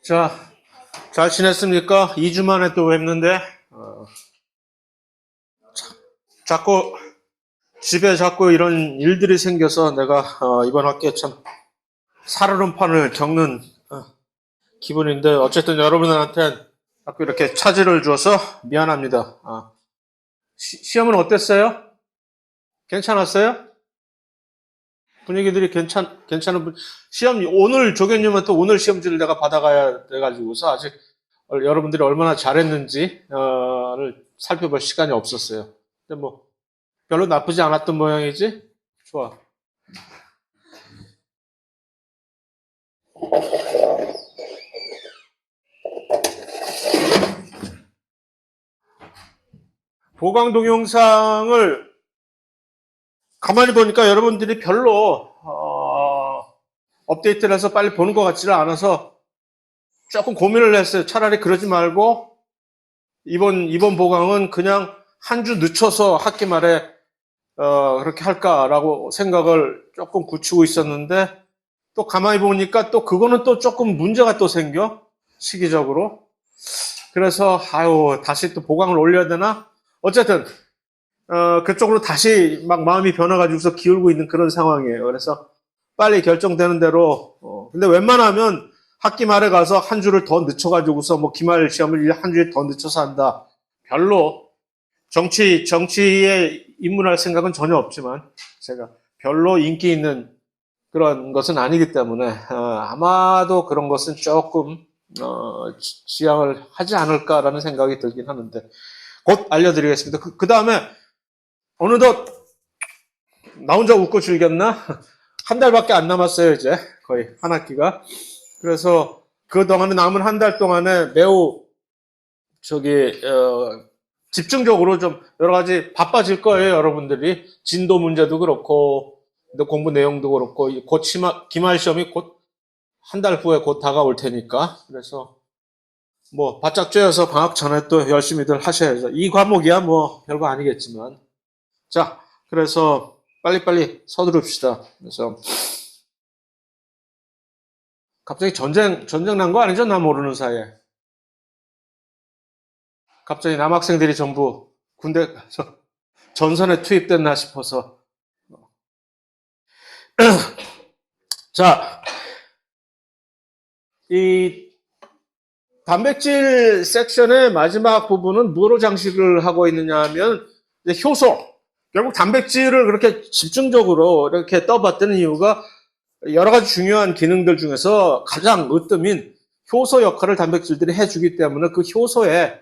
자, 잘 지냈습니까? 2주 만에 또 뵙는데, 자꾸, 집에 자꾸 이런 일들이 생겨서 내가, 이번 학기에 참 살얼음판을 겪는, 기분인데, 어쨌든 여러분들한테 자꾸 이렇게 차질을 줘서 미안합니다. 시험은 어땠어요? 괜찮았어요? 분위기들이 괜찮은 시험, 오늘 조교님한테 오늘 시험지를 내가 받아가야 돼가지고서 아직 여러분들이 얼마나 잘했는지를 살펴볼 시간이 없었어요. 근데 뭐, 별로 나쁘지 않았던 모양이지? 좋아. 보강 동영상을 가만히 보니까 여러분들이 별로, 업데이트를 해서 빨리 보는 것 같지를 않아서 조금 고민을 했어요. 차라리 그러지 말고, 이번 보강은 그냥 한 주 늦춰서 학기 말에, 그렇게 할까라고 생각을 조금 굳히고 있었는데, 또 가만히 보니까 또 그거는 또 조금 문제가 또 생겨. 시기적으로. 그래서, 다시 또 보강을 올려야 되나? 어쨌든, 그쪽으로 다시 막 마음이 변해가지고서 기울고 있는 그런 상황이에요. 그래서 빨리 결정되는 대로, 근데 웬만하면 학기 말에 가서 한 주를 더 늦춰가지고서 뭐 기말 시험을 한 주에 더 늦춰서 한다. 별로 정치에 입문할 생각은 전혀 없지만 제가 별로 인기 있는 그런 것은 아니기 때문에 아마도 그런 것은 조금 지양을 하지 않을까라는 생각이 들긴 하는데 곧 알려드리겠습니다. 그 다음에 어느덧 나 혼자 웃고 즐겼나? 한 달밖에 안 남았어요, 이제. 거의 한 학기가. 그래서 그 동안에 남은 한 달 동안에 매우 저기 집중적으로 좀 여러 가지 바빠질 거예요, 여러분들이. 진도 문제도 그렇고 공부 내용도 그렇고 곧 기말 시험이 곧 한 달 후에 곧 다가올 테니까. 그래서 뭐 바짝 쬐어서 방학 전에 또 열심히들 하셔야죠. 이 과목이야 뭐 별거 아니겠지만. 자, 그래서 빨리빨리 서두릅시다. 그래서 갑자기 전쟁 난 거 아니죠? 나 모르는 사이에. 갑자기 남학생들이 전부 군대 가서 전선에 투입됐나 싶어서. 자, 이 단백질 섹션의 마지막 부분은 뭐로 장식을 하고 있느냐 하면 효소. 결국 단백질을 그렇게 집중적으로 이렇게 떠봤다는 이유가 여러 가지 중요한 기능들 중에서 가장 으뜸인 효소 역할을 단백질들이 해주기 때문에 그 효소의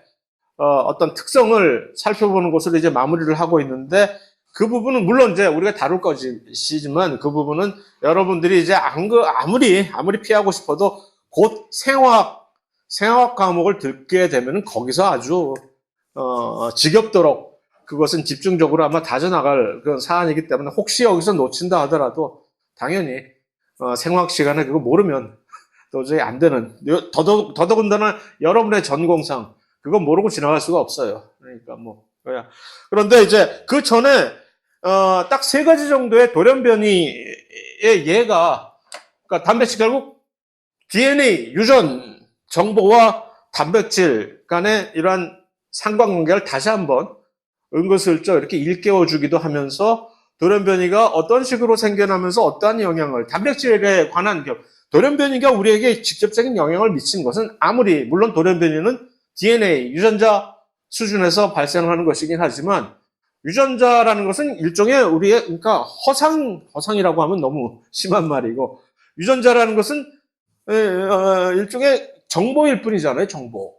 어떤 특성을 살펴보는 것으로 이제 마무리를 하고 있는데 그 부분은 물론 이제 우리가 다룰 것이지만 그 부분은 여러분들이 이제 아무리 피하고 싶어도 곧 생화학 과목을 듣게 되면 거기서 아주 지겹도록 그것은 집중적으로 아마 다져나갈 그런 사안이기 때문에 혹시 여기서 놓친다 하더라도 당연히 생화학 시간에 그거 모르면 도저히 안 되는 더더군다나 여러분의 전공상 그거 모르고 지나갈 수가 없어요. 그러니까 뭐 그런데 이제 그 전에 딱 세 가지 정도의 돌연변이의 예가 그러니까 단백질 결국 DNA 유전 정보와 단백질 간의 이러한 상관관계를 다시 한번 은근슬쩍 이렇게 일깨워 주기도 하면서 돌연변이가 어떤 식으로 생겨나면서 어떠한 영향을 단백질에 관한 돌연변이가 우리에게 직접적인 영향을 미치는 것은 물론 돌연변이는 DNA 유전자 수준에서 발생하는 것이긴 하지만 유전자라는 것은 일종의 우리의 그러니까 허상이라고 하면 너무 심한 말이고 유전자라는 것은 일종의 정보일 뿐이잖아요, 정보.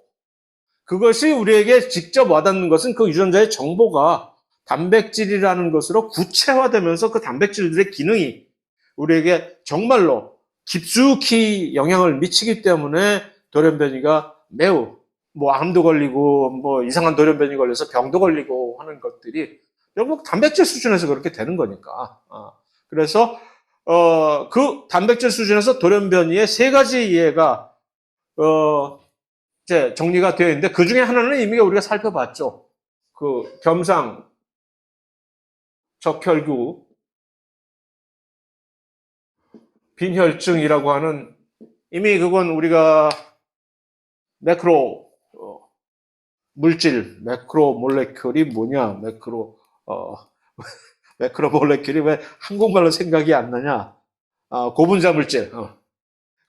그것이 우리에게 직접 와닿는 것은 그 유전자의 정보가 단백질이라는 것으로 구체화되면서 그 단백질들의 기능이 우리에게 정말로 깊숙이 영향을 미치기 때문에 돌연변이가 매우 뭐 암도 걸리고 뭐 이상한 돌연변이 걸려서 병도 걸리고 하는 것들이 결국 단백질 수준에서 그렇게 되는 거니까. 그래서 그 단백질 수준에서 돌연변이의 세 가지 이해가 이제 정리가 되어 있는데 그 중에 하나는 이미 우리가 살펴봤죠. 그 겸상 적혈구 빈혈증이라고 하는 이미 그건 우리가 매크로 물질, 매크로 몰레큘이 뭐냐? 매크로 몰레큘이 왜 한국말로 생각이 안 나냐? 고분자 물질.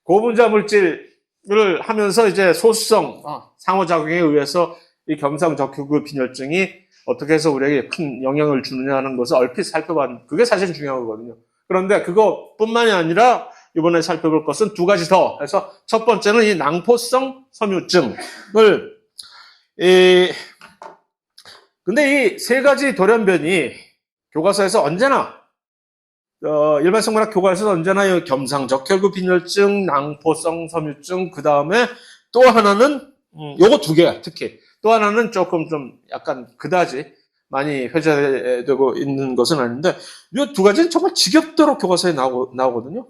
고분자 물질을 하면서 이제 소수성 상호작용에 의해서 이 겸상적혈구 빈혈증이 어떻게 해서 우리에게 큰 영향을 주느냐 하는 것을 얼핏 살펴봤는데 그게 사실 중요한 거거든요. 그런데 그것뿐만이 아니라 이번에 살펴볼 것은 두 가지 더 해서 첫 번째는 이 낭포성 섬유증을 근데 이 세 가지 돌연변이 교과서에서 언제나 일반 생물학 교과서에서 언제나 이 겸상적혈구 빈혈증, 낭포성 섬유증, 그 다음에 또 하나는 요거 두 개 특히 또 하나는 조금 좀 약간 그다지 많이 회자되고 있는 것은 아닌데 이 두 가지는 정말 지겹도록 교과서에 나오거든요.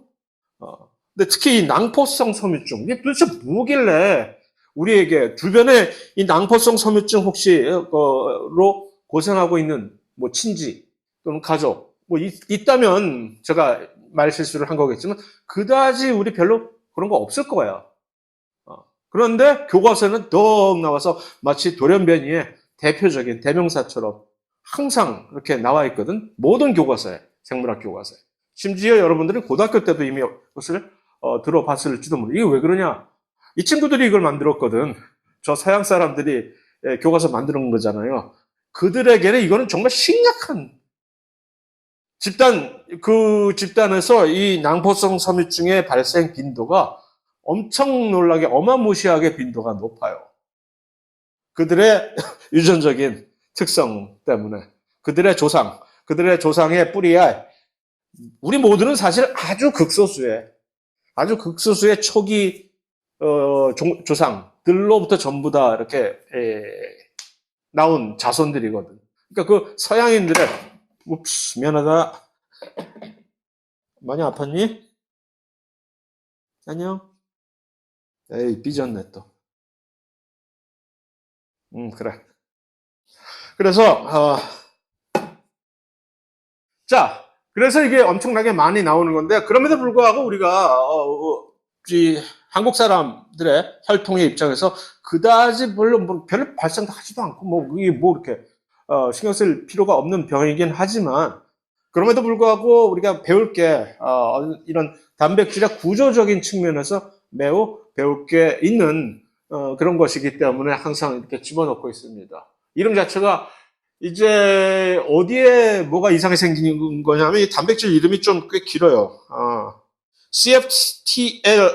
근데 특히 이 낭포성 섬유증 이게 도대체 뭐길래 우리에게 주변에 이 낭포성 섬유증 혹시로 고생하고 있는 뭐 친지 또는 가족 뭐 있다면 제가 말 실수를 한 거겠지만 그다지 우리 별로 그런 거 없을 거예요. 그런데 교과서는 더 나와서 마치 돌연변이의 대표적인 대명사처럼 항상 이렇게 나와 있거든. 모든 교과서에, 생물학 교과서에. 심지어 여러분들이 고등학교 때도 이미 그것을 들어봤을지도 모르. 이게 왜 그러냐? 이 친구들이 이걸 만들었거든. 저 서양 사람들이 교과서 만드는 거잖아요. 그들에게는 이거는 정말 심각한 그 집단에서 이 낭포성 섬유증의 발생 빈도가 엄청 놀라게 어마무시하게 빈도가 높아요. 그들의 유전적인 특성 때문에 그들의 조상의 뿌리에 우리 모두는 사실 아주 극소수의 초기 조상들로부터 전부 다 이렇게 나온 자손들이거든. 그러니까 그 서양인들의 미안하다. 많이 아팠니? 안녕. 에이 삐졌네 또. 그래. 그래서 자, 그래서 이게 엄청나게 많이 나오는 건데 그럼에도 불구하고 우리가 이 한국 사람들의 혈통의 입장에서 그다지 별로 발생도 하지도 않고 뭐 이게 뭐 이렇게 신경 쓸 필요가 없는 병이긴 하지만 그럼에도 불구하고 우리가 배울 게 이런 단백질의 구조적인 측면에서 매우 배울 게 있는 그런 것이기 때문에 항상 이렇게 집어넣고 있습니다. 이름 자체가 이제 어디에 뭐가 이상이 생기는 거냐면 이 단백질 이름이 좀 꽤 길어요. CFTR이라고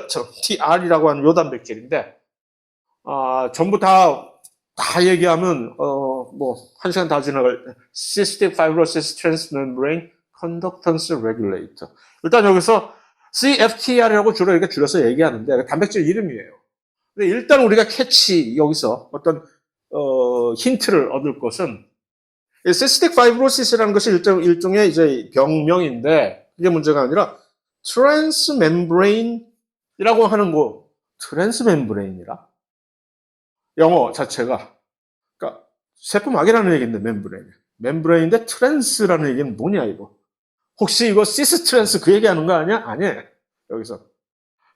하는 요 단백질인데 전부 다 얘기하면 뭐 한 시간 다 지나갈 Cystic Fibrosis Transmembrane Conductance Regulator. 일단 여기서 CFTR이라고 주로 이렇게 줄여서 얘기하는데 단백질 이름이에요. 근데 일단 우리가 여기서 어떤 힌트를 얻을 것은 Cystic Fibrosis라는 것이 일종의 이제 병명인데 그게 문제가 아니라 트랜스멤브레인이라고 하는 거 트랜스멤브레인이라 영어 자체가 그러니까 세포막이라는 얘기인데 멤브레인인데 트랜스라는 얘기는 뭐냐 이거 혹시 이거 시스 트랜스 그 얘기하는 거 아니야? 아니에요. 여기서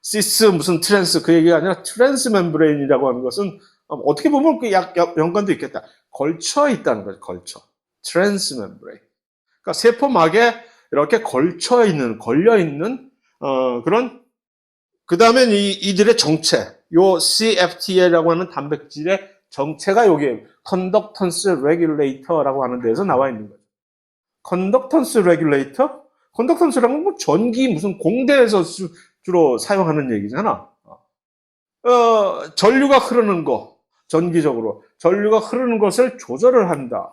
시스 무슨 트랜스 그 얘기가 아니라 트랜스멤브레인이라고 하는 것은 어떻게 보면 그 연관도 있겠다. 걸쳐 있다는 거죠. 트랜스멤브레인. 그러니까 세포막에 이렇게 걸려 있는 그런 그 다음에 이들의 정체, 요 CFTA라고 하는 단백질의 정체가 여기 컨덕턴스 레귤레이터라고 하는 데에서 나와 있는 거죠. 컨덕턴스 레귤레이터? 컨덕턴스라는 건 뭐 전기 무슨 공대에서 주로 사용하는 얘기잖아. 전류가 흐르는 거, 전기적으로 전류가 흐르는 것을 조절을 한다.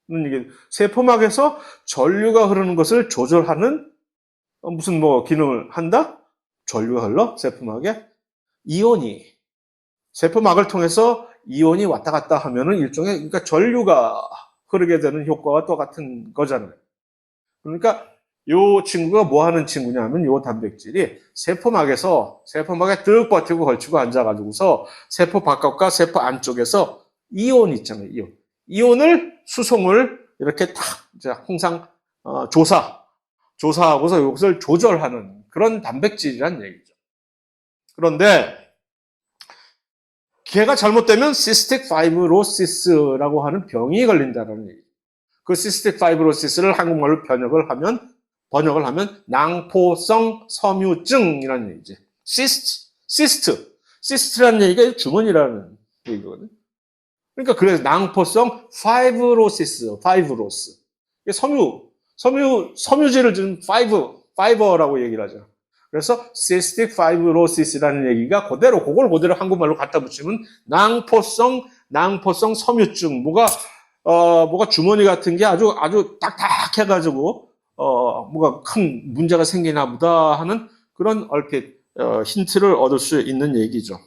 이게 세포막에서 전류가 흐르는 것을 조절하는 무슨 뭐 기능을 한다? 전류가 흘러 세포막에 이온이 세포막을 통해서 이온이 왔다 갔다 하면은 일종의 그러니까 전류가 흐르게 되는 효과와 똑같은 거잖아요. 그러니까 요 친구가 뭐 하는 친구냐면 요 단백질이 세포막에 뜩 버티고 걸치고 앉아가지고서 세포 바깥과 세포 안쪽에서 이온 있잖아요. 이온을 수송을 이렇게 탁 이제 항상 조사하고서 이것을 조절하는 그런 단백질이란 얘기죠. 그런데 걔가 잘못되면 cystic fibrosis라고 하는 병이 걸린다는 얘기. 그 cystic fibrosis를 한국말로 번역을 하면 낭포성 섬유증이라는 얘기지. 시스트라는 얘기가 주머니라는 얘기거든. 그러니까 그래서 낭포성 파이브로스. 이게 섬유질을 준 파이버라고 얘기를 하죠. 그래서 cystic fibrosis라는 얘기가 그걸 그대로 한국말로 갖다 붙이면 낭포성 섬유증. 뭐가 주머니 같은 게 아주 딱딱해가지고, 뭐가 큰 문제가 생기나 보다 하는 그런 얼핏, 힌트를 얻을 수 있는 얘기죠.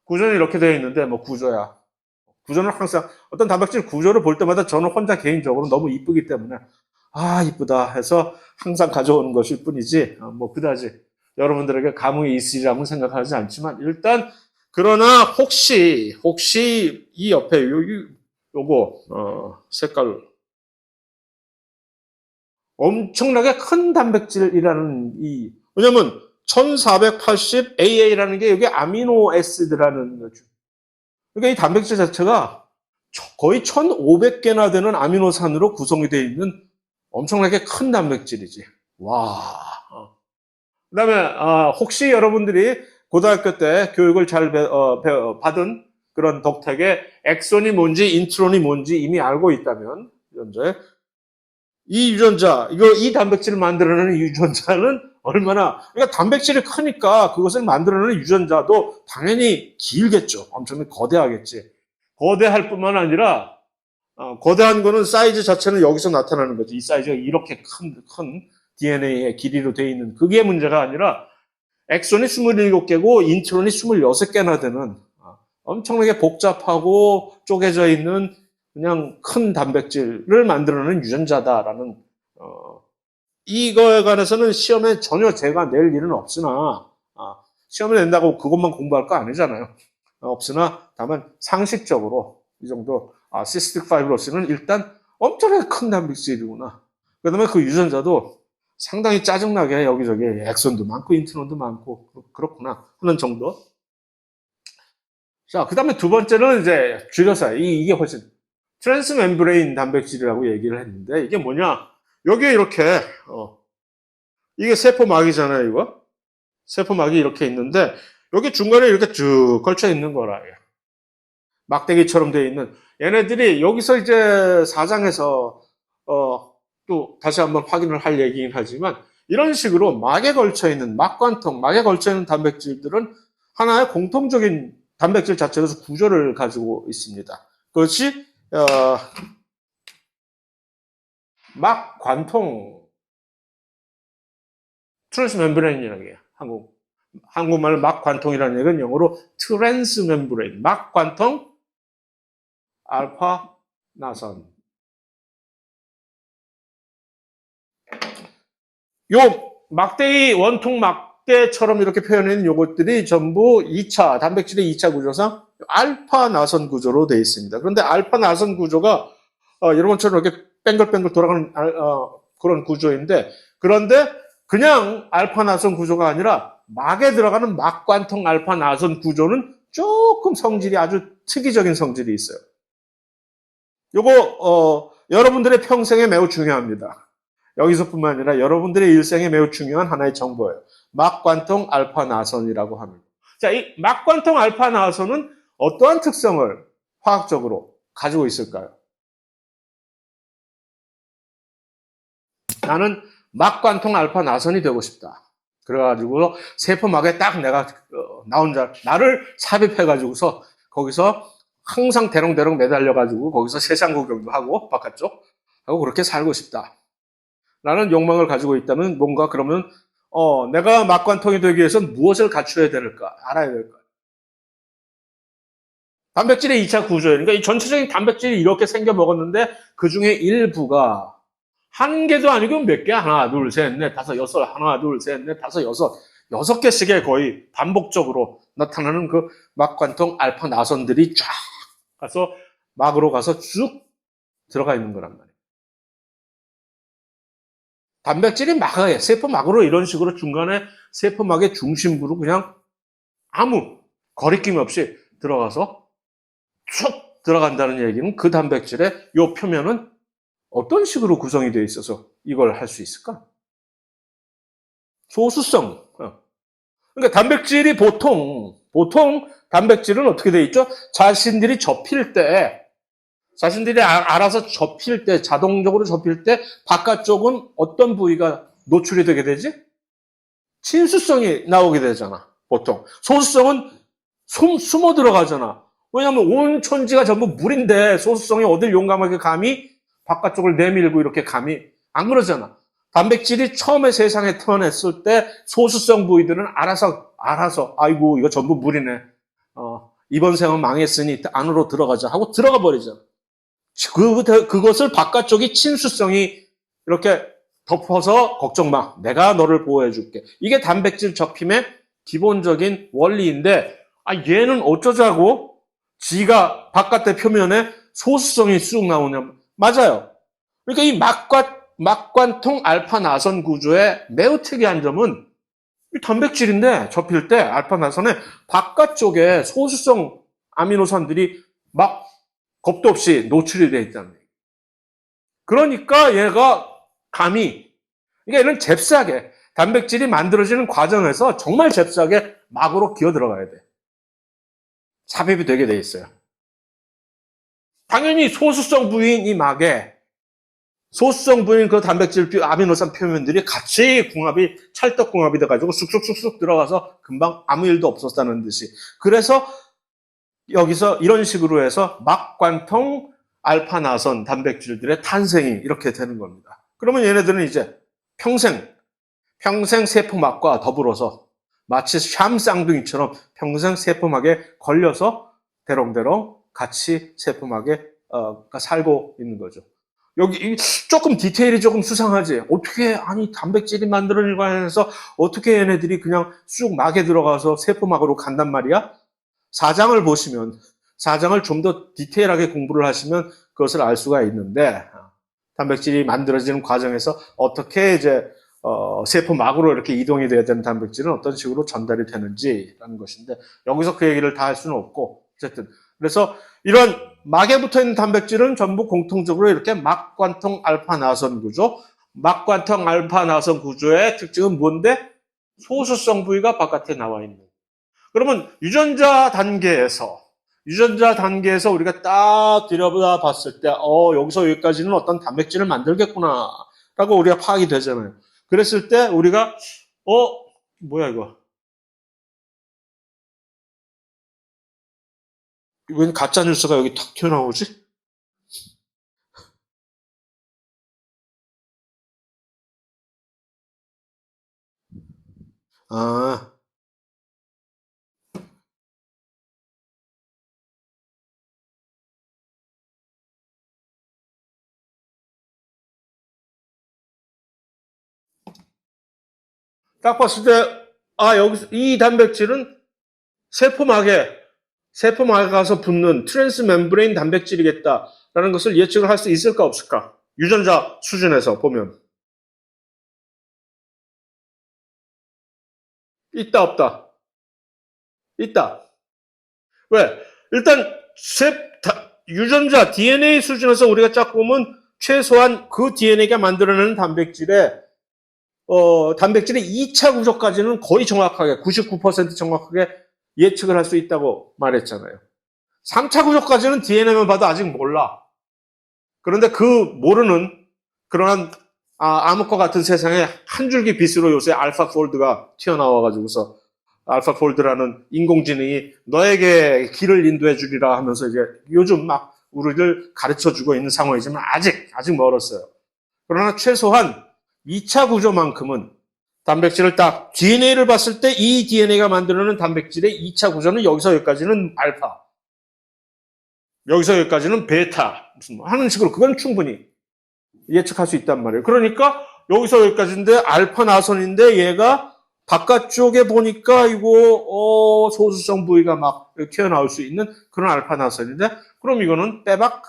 구조는 이렇게 되어 있는데, 뭐 구조야. 구조는 항상 어떤 단백질 구조를 볼 때마다 저는 혼자 개인적으로 너무 이쁘기 때문에 이쁘다 해서 항상 가져오는 것일 뿐이지 뭐 그다지 여러분들에게 감흥이 있으리라고 생각하지 않지만 일단 그러나 혹시 이 옆에 요거 색깔 엄청나게 큰 단백질이라는 왜냐면 1480 AA라는 게 여기 아미노 애시드라는 거죠. 그러니까 이 단백질 자체가 거의 1500개나 되는 아미노산으로 구성이 되어 있는 엄청나게 큰 단백질이지. 와. 그 다음에, 혹시 여러분들이 고등학교 때 교육을 잘 받은 그런 덕택에 엑손이 뭔지, 인트론이 뭔지 이미 알고 있다면, 현재, 이 단백질을 만들어내는 유전자는 그러니까 단백질이 크니까 그것을 만들어내는 유전자도 당연히 길겠죠. 엄청나게 거대하겠지. 거대할 뿐만 아니라, 거대한 거는 사이즈 자체는 여기서 나타나는 거지. 이 사이즈가 이렇게 큰 DNA의 길이로 되어 있는 그게 문제가 아니라 엑손이 27개고 인트론이 26개나 되는 엄청나게 복잡하고 쪼개져 있는 그냥 큰 단백질을 만들어내는 유전자다라는 이거에 관해서는 시험에 전혀 제가 낼 일은 없으나 시험에 낸다고 그것만 공부할 거 아니잖아요. 없으나 다만 상식적으로 이 정도 시스틱 파이브로스는 일단 엄청나게 큰 단백질이구나. 그 다음에 그 유전자도 상당히 짜증나게 여기저기 엑손도 많고 인트론도 많고 그렇구나 하는 정도. 자, 그 다음에 두 번째는 이제 줄여서 이게 훨씬 트랜스멤브레인 단백질이라고 얘기를 했는데 이게 뭐냐? 여기에 이렇게 이게 세포막이잖아요, 이거. 세포막이 이렇게 있는데 여기 중간에 이렇게 쭉 걸쳐 있는 거라. 막대기처럼 되어 있는 얘네들이 여기서 이제 4장에서 또 다시 한번 확인을 할 얘기긴 하지만 이런 식으로 막에 걸쳐 있는 막에 걸쳐 있는 단백질들은 하나의 공통적인 단백질 자체로서 구조를 가지고 있습니다. 그것이 막관통 트랜스멤브레인이라는 게 한국말 막관통이라는 얘기는 영어로 트랜스멤브레인 막관통 알파 나선. 요 막대기 원통 막대처럼 이렇게 표현하는 요것들이 전부 단백질의 2차 구조상 알파 나선 구조로 되어 있습니다. 그런데 알파 나선 구조가 여러분처럼 이렇게 뱅글뱅글 돌아가는 그런 구조인데 그런데 그냥 알파 나선 구조가 아니라 막에 들어가는 막관통 알파 나선 구조는 조금 성질이 아주 특이적인 성질이 있어요. 요거 여러분들의 평생에 매우 중요합니다. 여기서뿐만 아니라 여러분들의 일생에 매우 중요한 하나의 정보예요. 막관통 알파 나선이라고 하는. 자, 이 막관통 알파 나선은 어떠한 특성을 화학적으로 가지고 있을까요? 나는 막관통 알파 나선이 되고 싶다. 그래가지고 세포막에 딱 내가 나를 삽입해가지고서 거기서 항상 대롱대롱 매달려가지고 거기서 세상 구경도 하고 바깥쪽 하고 그렇게 살고 싶다. 라는 욕망을 가지고 있다면 뭔가 그러면 내가 막관통이 되기 위해서는 무엇을 갖춰야 될까? 알아야 될까? 단백질의 2차 구조예요. 그러니까 이 전체적인 단백질이 이렇게 생겨 먹었는데 그 중에 일부가 한 개도 아니고 몇 개? 하나, 둘, 셋, 넷, 다섯, 여섯. 하나, 둘, 셋, 넷, 다섯, 여섯. 6개씩의 거의 반복적으로 나타나는 그 막관통 알파 나선들이 쫙 가서 막으로 가서 쭉 들어가 있는 거란 말이에요. 단백질이 막아요. 세포막으로 이런 식으로 중간에 세포막의 중심부로 그냥 아무 거리낌 없이 들어가서 쭉 들어간다는 얘기는 그 단백질의 요 표면은 어떤 식으로 구성이 되어 있어서 이걸 할 수 있을까? 소수성. 그러니까 단백질이 보통 단백질은 어떻게 되어 있죠? 자신들이 접힐 때, 자신들이 알아서 접힐 때, 자동적으로 접힐 때 바깥쪽은 어떤 부위가 노출이 되게 되지? 친수성이 나오게 되잖아. 보통. 소수성은 숨어 들어가잖아. 왜냐하면 온 천지가 전부 물인데 소수성이 어딜 용감하게 감히 바깥쪽을 내밀고 이렇게 감히 안 그러잖아. 단백질이 처음에 세상에 태어났을 때 소수성 부위들은 알아서 아이고 이거 전부 물이네. 이번 생은 망했으니 안으로 들어가자 하고 들어가 버리잖아. 그것을 바깥쪽이 친수성이 이렇게 덮어서 걱정 마. 내가 너를 보호해 줄게. 이게 단백질 접힘의 기본적인 원리인데 얘는 어쩌자고 지가 바깥의 표면에 소수성이 쑥 나오냐. 맞아요. 그러니까 이 막관통 알파 나선 구조의 매우 특이한 점은 이 단백질인데 접힐 때 알파 나선의 바깥쪽에 소수성 아미노산들이 막 겁도 없이 노출이 되어 있다는 얘기예요. 그러니까 얘가 감히 그러니까 얘는 잽싸게 단백질이 만들어지는 과정에서 정말 잽싸게 막으로 기어 들어가야 돼. 삽입이 되게 돼 있어요. 당연히 소수성 부위인 이 막에 소수성 부위인 그 단백질 아미노산 표면들이 같이 찰떡궁합이 돼가지고 쑥쑥쑥쑥 들어가서 금방 아무 일도 없었다는 듯이. 그래서 여기서 이런 식으로 해서 막관통 알파 나선 단백질들의 탄생이 이렇게 되는 겁니다. 그러면 얘네들은 이제 평생 세포막과 더불어서 마치 샴 쌍둥이처럼 평생 세포막에 걸려서 대롱대롱 같이 세포막에 살고 있는 거죠. 여기 조금 디테일이 조금 수상하지. 어떻게 단백질이 만들어진 거에서 어떻게 얘네들이 그냥 쑥 막에 들어가서 세포막으로 간단 말이야? 사장을 보시면 사장을 좀 더 디테일하게 공부를 하시면 그것을 알 수가 있는데 단백질이 만들어지는 과정에서 어떻게 이제 세포막으로 이렇게 이동이 돼야 되는 단백질은 어떤 식으로 전달이 되는지라는 것인데 여기서 그 얘기를 다 할 수는 없고 어쨌든 그래서 이런 막에 붙어 있는 단백질은 전부 공통적으로 이렇게 막관통 알파 나선 구조, 막관통 알파 나선 구조의 특징은 뭔데? 소수성 부위가 바깥에 나와 있는. 그러면 유전자 단계에서 우리가 딱 들여다봤을 때 여기서 여기까지는 어떤 단백질을 만들겠구나 라고 우리가 파악이 되잖아요. 그랬을 때 우리가 뭐야 이거? 웬 가짜 뉴스가 여기 탁 튀어나오지? 아, 딱 봤을 때 여기서 이 단백질은 세포막에 가서 붙는 트랜스 멤브레인 단백질이겠다라는 것을 예측을 할 수 있을까 없을까? 유전자 수준에서 보면 있다 없다. 있다. 왜? 일단 유전자 DNA 수준에서 우리가 쫙 보면 최소한 그 DNA가 만들어내는 단백질의 2차 구조까지는 거의 정확하게 99% 정확하게 예측을 할 수 있다고 말했잖아요. 3차 구조까지는 DNA만 봐도 아직 몰라. 그런데 그 모르는 그러한 암흑과 같은 세상에 한 줄기 빛으로 요새 알파폴드가 튀어나와가지고서 알파폴드라는 인공지능이 너에게 길을 인도해 주리라 하면서 이제 요즘 막 우리를 가르쳐 주고 있는 상황이지만 아직 멀었어요. 그러나 최소한 2차 구조만큼은 단백질을 딱 DNA를 봤을 때 이 DNA가 만들어내는 단백질의 2차 구조는 여기서 여기까지는 알파, 여기서 여기까지는 베타 하는 식으로 그건 충분히 예측할 수 있단 말이에요. 그러니까 여기서 여기까지인데 알파 나선인데 얘가 바깥쪽에 보니까 이거 소수성 부위가 막 튀어나올 수 있는 그런 알파 나선인데 그럼 이거는 빼박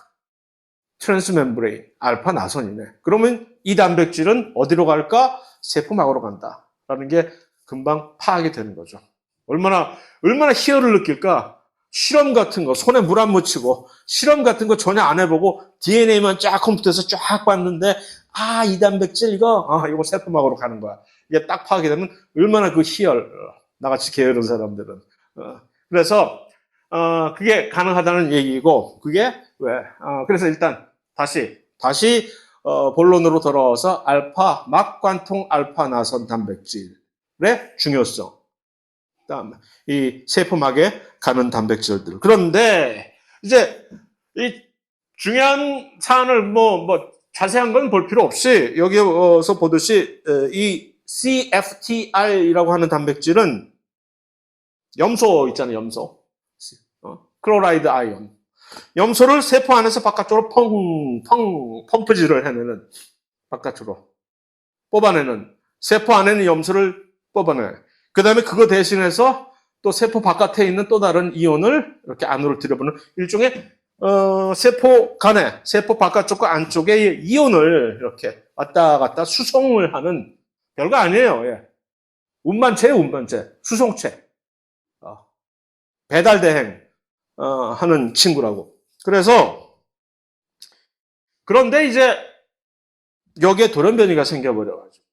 트랜스 멤브레인 알파 나선이네. 그러면 이 단백질은 어디로 갈까? 세포막으로 간다라는 게 금방 파악이 되는 거죠. 얼마나 희열을 느낄까? 실험 같은 거, 손에 물 안 묻히고, 실험 같은 거 전혀 안 해보고, DNA만 쫙 컴퓨터에서 쫙 봤는데, 이 단백질 이거 세포막으로 가는 거야. 이게 딱 파악이 되면 얼마나 그 나같이 게으른 사람들은. 그래서, 그게 가능하다는 얘기고, 그게 왜? 그래서 일단, 다시, 본론으로 돌아와서 막관통 알파 나선 단백질의 중요성. 다음, 이 세포막에 가는 단백질들. 그런데, 이제, 이 중요한 사안을 자세한 건 볼 필요 없이, 여기서 보듯이, 이 CFTR이라고 하는 단백질은 염소 있잖아요, 염소. 클로라이드 아이온. 염소를 세포 안에서 바깥쪽으로 펌프질을 해내는, 바깥쪽으로 뽑아내는, 세포 안에는 염소를 뽑아내. 그 다음에 그거 대신해서 또 세포 바깥에 있는 또 다른 이온을 이렇게 안으로 들여보는 일종의, 세포 간에, 세포 바깥쪽과 안쪽에 이온을 이렇게 왔다 갔다 수송을 하는, 별거 아니에요, 예. 운반체, 수송체. 배달 대행, 하는 친구라고. 그런데 이제 여기에 돌연변이가 생겨버려가지고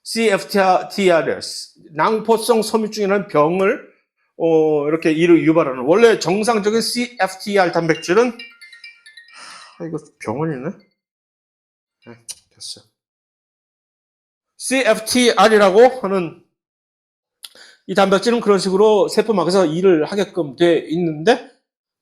CFTRS, 낭포성 섬유증이라는 병을 이렇게 유발하는, 원래 정상적인 CFTR 단백질은 이거 병원이네. 네, 됐어요. CFTR이라고 하는 이 단백질은 그런 식으로 세포막에서 일을 하게끔 돼 있는데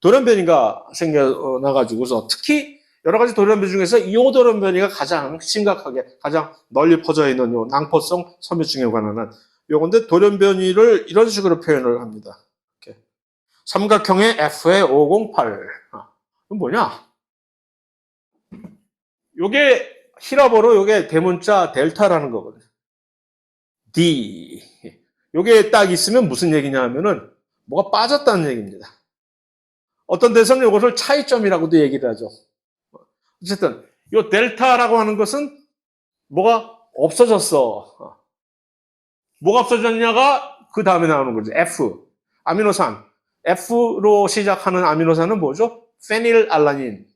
돌연변이가 생겨나가지고서, 특히 여러 가지 돌연변이 중에서 이 돌연변이가 가장 심각하게, 가장 널리 퍼져 있는 요 낭포성 섬유증에 관한 요건데, 돌연변이를 이런 식으로 표현을 합니다. 이렇게. 삼각형의 F의 508. 이건 뭐냐? 요게 히라보로 요게 대문자 델타라는 거거든요. D. 요게 딱 있으면 무슨 얘기냐 하면은 뭐가 빠졌다는 얘기입니다. 어떤 데서는 이것을 차이점이라고도 얘기를 하죠. 어쨌든 이 델타라고 하는 것은 뭐가 없어졌어. 뭐가 없어졌냐가 그 다음에 나오는 거죠. F. 아미노산. F로 시작하는 아미노산은 뭐죠? 페닐알라닌.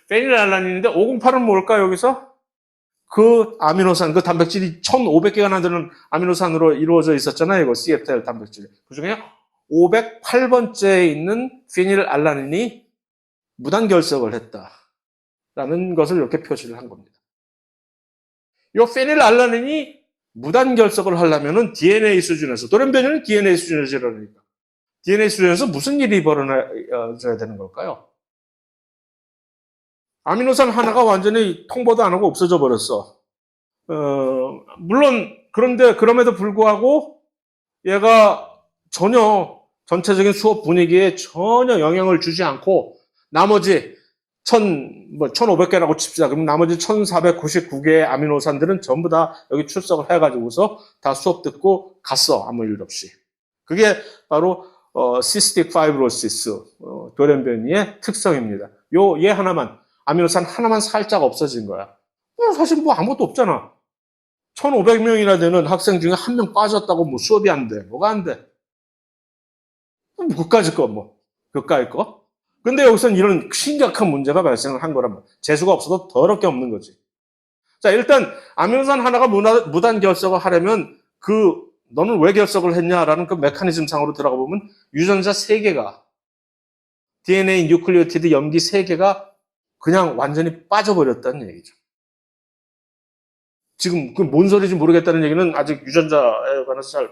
페닐알라닌인데 508은 뭘까 여기서? 그 아미노산, 그 단백질이 1500개가 되는 아미노산으로 이루어져 있었잖아요. 이거 CFTR 단백질. 그 중에 508번째에 있는 페닐알라닌이 무단결석을 했다라는 것을 이렇게 표시를 한 겁니다. 이 페닐알라닌이 무단결석을 하려면은 DNA 수준에서, 돌연변이는 DNA 수준에서 일어나니까 DNA 수준에서 무슨 일이 벌어져야 되는 걸까요? 아미노산 하나가 완전히 통보도 안 하고 없어져 버렸어. 물론 그럼에도 불구하고 얘가 전혀 전체적인 수업 분위기에 전혀 영향을 주지 않고 나머지 1500개라고 칩시다. 그럼 나머지 1499개의 아미노산들은 전부 다 여기 출석을 해가지고서 다 수업 듣고 갔어. 아무 일 없이. 그게 바로 cystic fibrosis, 돌연변이의 특성입니다. 얘 하나만, 아미노산 하나만 살짝 없어진 거야. 사실 뭐 아무것도 없잖아. 1500명이나 되는 학생 중에 한 명 빠졌다고 뭐 수업이 안 돼. 뭐가 안 돼? 그까짓 거, 그까짓 거. 근데 여기서는 이런 심각한 문제가 발생을 한 거란 말이야. 재수가 없어도 더럽게 없는 거지. 자, 일단 아미노산 하나가 무단 결석을 하려면 너는 왜 결석을 했냐라는 그 메커니즘 상으로 들어가 보면 유전자 3개가, DNA 뉴클리오티드 염기 3개가 그냥 완전히 빠져버렸다는 얘기죠. 지금 그 뭔 소리인지 모르겠다는 얘기는 아직 유전자에 관해서 잘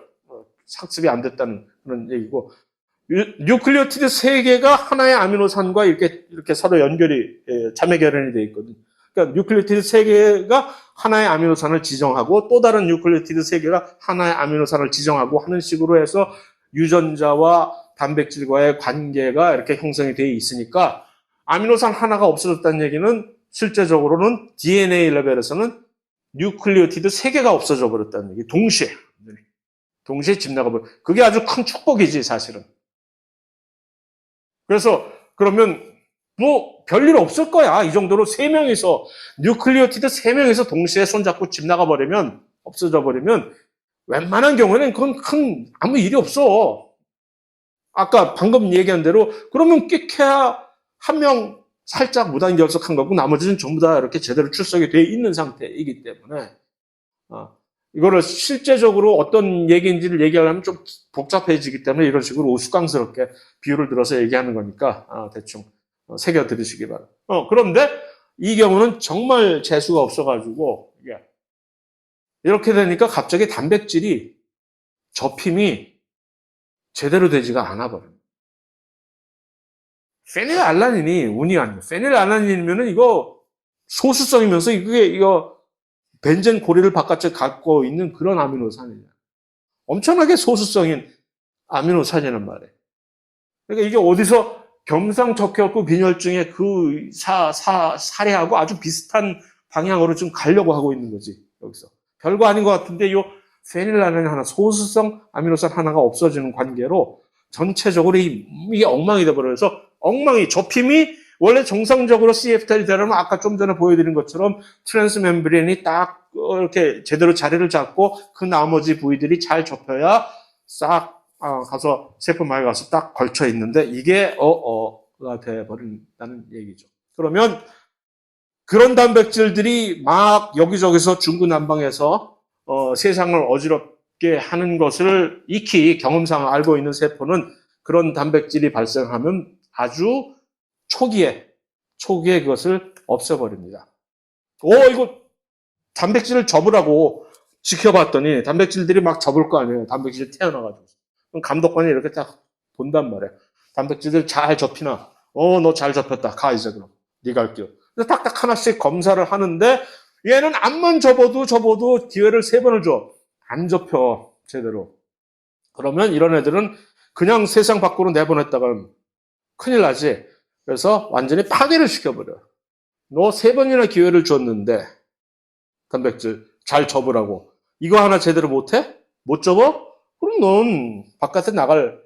학습이 안 됐다는 그런 얘기고, 뉴클리오티드 3개가 하나의 아미노산과 이렇게 서로 연결이, 자매 결연이 되어 있거든요. 그러니까 뉴클리오티드 3개가 하나의 아미노산을 지정하고 또 다른 뉴클리오티드 3개가 하나의 아미노산을 지정하고 하는 식으로 해서 유전자와 단백질과의 관계가 이렇게 형성이 되어 있으니까 아미노산 하나가 없어졌다는 얘기는 실제적으로는 DNA 레벨에서는 뉴클리오티드 3개가 없어져 버렸다는 얘기. 동시에 집 나가버려. 그게 아주 큰 축복이지, 사실은. 그래서 그러면 뭐 별일 없을 거야. 이 정도로 3명이서, 뉴클리오티드 3명이서 동시에 손잡고 집 나가버리면, 없어져 버리면 웬만한 경우에는 그건 아무 일이 없어. 아까 방금 얘기한 대로 그러면 끽해야 한 명 살짝 무단결석한 거고 나머지는 전부 다 이렇게 제대로 출석이 돼 있는 상태이기 때문에 이거를 실제적으로 어떤 얘기인지를 얘기하려면 좀 복잡해지기 때문에 이런 식으로 우스꽝스럽게 비유를 들어서 얘기하는 거니까 대충 새겨 들으시기 바랍니다. 그런데 이 경우는 정말 재수가 없어가지고 이렇게 되니까 갑자기 단백질이 접힘이 제대로 되지가 않아 버려요. 페닐알라닌이 운이 아니에요. 페닐알라닌이면은 이거 소수성이면서 이거 벤젠 고리를 바깥에 갖고 있는 그런 아미노산이에요. 엄청나게 소수성인 아미노산이란 말이에요. 그러니까 이게 어디서 경상척결구 빈혈증의 그 사례하고 아주 비슷한 방향으로 좀 가려고 하고 있는 거지, 여기서. 별거 아닌 것 같은데, 요 페닐알라닌 하나, 소수성 아미노산 하나가 없어지는 관계로 전체적으로 이게 엉망이 돼버려서 엉망이, 접힘이 원래 정상적으로 CFTR이 되려면 아까 좀 전에 보여드린 것처럼 트랜스 멤브레인이 딱 이렇게 제대로 자리를 잡고 그 나머지 부위들이 잘 접혀야 싹 가서 세포막에 가서 딱 걸쳐 있는데 이게 가 돼버린다는 얘기죠. 그러면 그런 단백질들이 막 여기저기서 중구난방해서 세상을 어지럽게 하는 것을 익히 경험상 알고 있는 세포는 그런 단백질이 발생하면 아주 초기에 그것을 없애버립니다. 이거 단백질을 접으라고 지켜봤더니 단백질들이 막 접을 거 아니에요. 단백질이 태어나가지고. 그럼 감독관이 이렇게 딱 본단 말이에요. 단백질들 잘 접히나? 너 잘 접혔다. 가 이제 그럼. 네가 할게요. 그래서 딱딱 하나씩 검사를 하는데 얘는 암만 접어도 기회를 3번을 줘. 안 접혀 제대로. 그러면 이런 애들은 그냥 세상 밖으로 내보냈다간 큰일 나지. 그래서 완전히 파괴를 시켜버려. 너 3번이나 기회를 줬는데 단백질 잘 접으라고. 이거 하나 제대로 못해? 못 접어? 그럼 넌 바깥에 나갈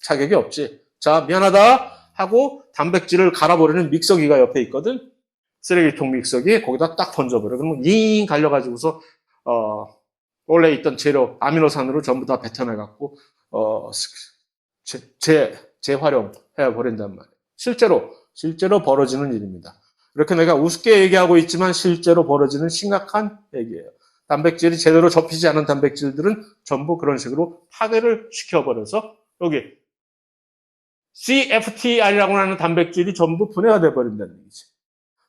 자격이 없지. 자, 미안하다 하고 단백질을 갈아버리는 믹서기가 옆에 있거든. 쓰레기통 믹서기 거기다 딱 던져버려. 그러면 잉 갈려가지고서 원래 있던 재료 아미노산으로 전부 다 뱉어내갖고 재활용해 버린단 말이에요. 실제로 벌어지는 일입니다. 이렇게 내가 우습게 얘기하고 있지만 실제로 벌어지는 심각한 얘기예요. 단백질이 제대로 접히지 않은 단백질들은 전부 그런 식으로 파괴를 시켜버려서 여기 CFTR이라고 하는 단백질이 전부 분해가 돼버린다는 얘기지.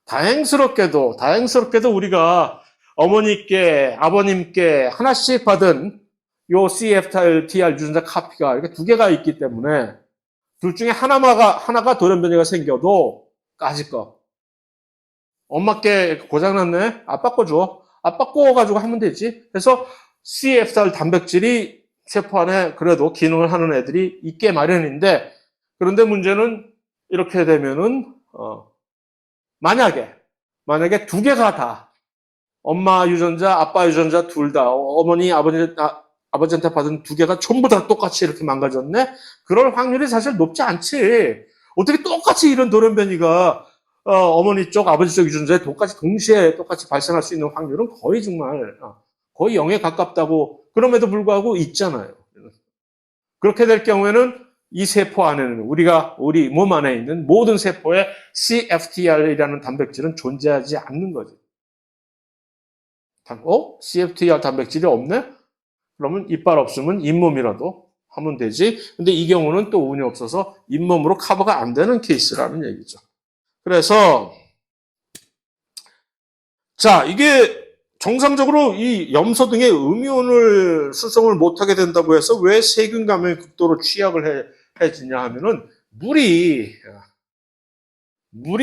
다행스럽게도 우리가 어머니께 아버님께 하나씩 받은 요 CFTR 유전자 카피가 이렇게 2개가 있기 때문에 둘 중에 하나가 돌연변이가 생겨도 까짓 거. 엄마께 고장났네? 아빠 거 줘. 아빠 거 가지고 하면 되지. 그래서 CFTR 단백질이 세포 안에 그래도 기능을 하는 애들이 있게 마련인데, 그런데 문제는 이렇게 되면은, 만약에 2개가 다, 엄마 유전자, 아빠 유전자 둘 다, 어머니, 아버지한테 받은 2개가 전부 다 똑같이 이렇게 망가졌네? 그럴 확률이 사실 높지 않지. 어떻게 똑같이 이런 돌연변이가 어머니 쪽, 아버지 쪽 유전자에 동시에 똑같이 발생할 수 있는 확률은 거의 정말 거의 0에 가깝다고 그럼에도 불구하고 있잖아요. 그렇게 될 경우에는 이 세포 안에는 우리 몸 안에 있는 모든 세포에 CFTR이라는 단백질은 존재하지 않는 거죠. CFTR 단백질이 없네? 그러면 이빨 없으면 잇몸이라도 하면 되지. 근데 이 경우는 또 운이 없어서 잇몸으로 커버가 안 되는 케이스라는 얘기죠. 그래서 자, 이게 정상적으로 이 염소 등의 음이온을 수송을 못하게 된다고 해서 왜 세균 감염이 극도로 취약해지냐 하면은 물이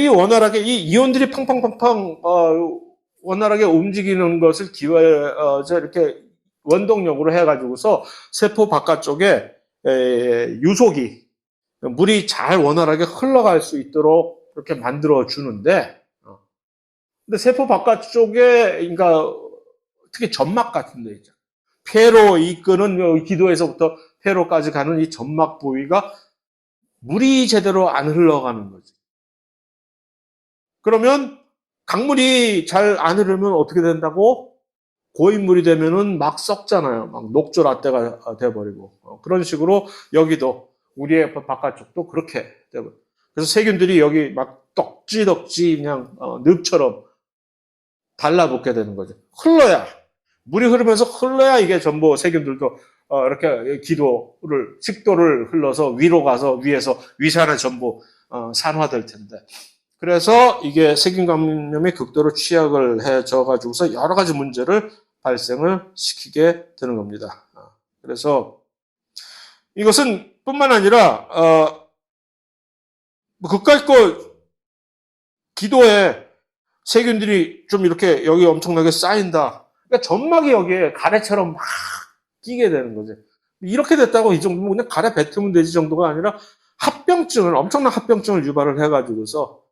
원활하게 이 이온들이 팡팡팡팡 원활하게 움직이는 것을 이렇게 원동력으로 해가지고서 세포 바깥쪽에 유속이 물이 잘 원활하게 흘러갈 수 있도록 그렇게 만들어 주는데, 근데 세포 바깥쪽에 그러니까 특히 점막 같은 데 있죠. 폐로 이끄는 기도에서부터 폐로까지 가는 이 점막 부위가 물이 제대로 안 흘러가는 거지. 그러면 강물이 잘 안 흐르면 어떻게 된다고? 고인물이 되면은 막 썩잖아요. 막 녹조 라떼가 돼버리고. 그런 식으로 여기도 우리의 바깥쪽도 그렇게 되고. 그래서 세균들이 여기 막 덕지덕지 그냥 늪처럼 달라붙게 되는 거죠. 흘러야 물이 흐르면서 흘러야 이게 전부 세균들도 이렇게 식도를 흘러서 위로 가서 위에서 위산에 전부 산화될 텐데. 그래서 이게 세균 감염이 극도로 취약을 해져 가지고서 여러 가지 문제를 발생을 시키게 되는 겁니다. 그래서 이것은 뿐만 아니라 그까짓 거 기도에 세균들이 좀 이렇게 여기 엄청나게 쌓인다. 그러니까 점막이 여기에 가래처럼 막 끼게 되는 거지. 이렇게 됐다고 이 정도면 그냥 가래 뱉으면 되지 정도가 아니라 엄청난 합병증을 유발을 해가지고서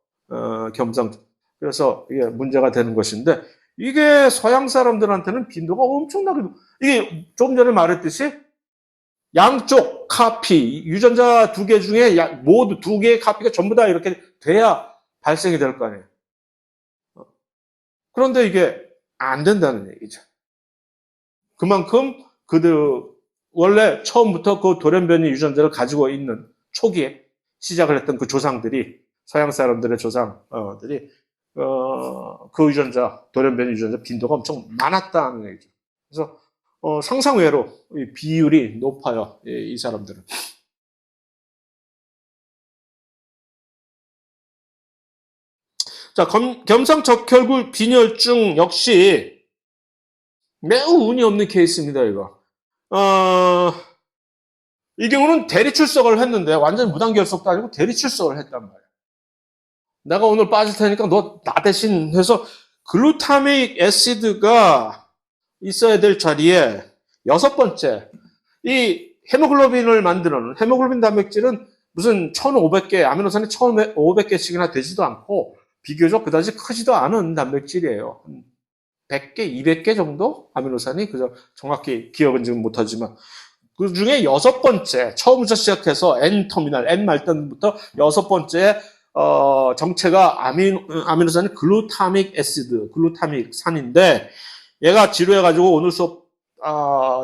그래서 이게 문제가 되는 것인데, 이게 서양 사람들한테는 빈도가 엄청나게, 이게 조금 전에 말했듯이 양쪽 카피, 유전자 두 개 중에 모두 두 개의 카피가 전부 다 이렇게 돼야 발생이 될 거 아니에요. 그런데 이게 안 된다는 얘기죠. 그만큼 그들 원래 처음부터 그 돌연변이 유전자를 가지고 있는 초기에 시작을 했던 그 조상들이, 서양 사람들의 조상들이 그 돌연변이 유전자 빈도가 엄청 많았다는 얘기죠. 그래서 상상외로 비율이 높아요. 이 사람들은. 자, 겸상적혈구 빈혈증 역시 매우 운이 없는 케이스입니다, 이거. 이 경우는 대리출석을 했는데, 완전 무단결석도 아니고 대리출석을 했단 말이야. 내가 오늘 빠질 테니까 너 나 대신 해서 글루타믹 애시드가 있어야 될 자리에 6번째, 이 헤모글로빈을 만드는, 헤모글로빈 단백질은 무슨 1500개, 아미노산이 1500개씩이나 되지도 않고, 비교적 그다지 크지도 않은 단백질이에요. 100개, 200개 정도? 아미노산이? 그저 정확히 기억은 지금 못하지만. 그 중에 6번째, 처음부터 시작해서 N터미널, N 말단부터 6번째, 정체가 아미노산이 글루타믹 애시드, 글루타믹 산인데, 얘가 지루해가지고 오늘 수업,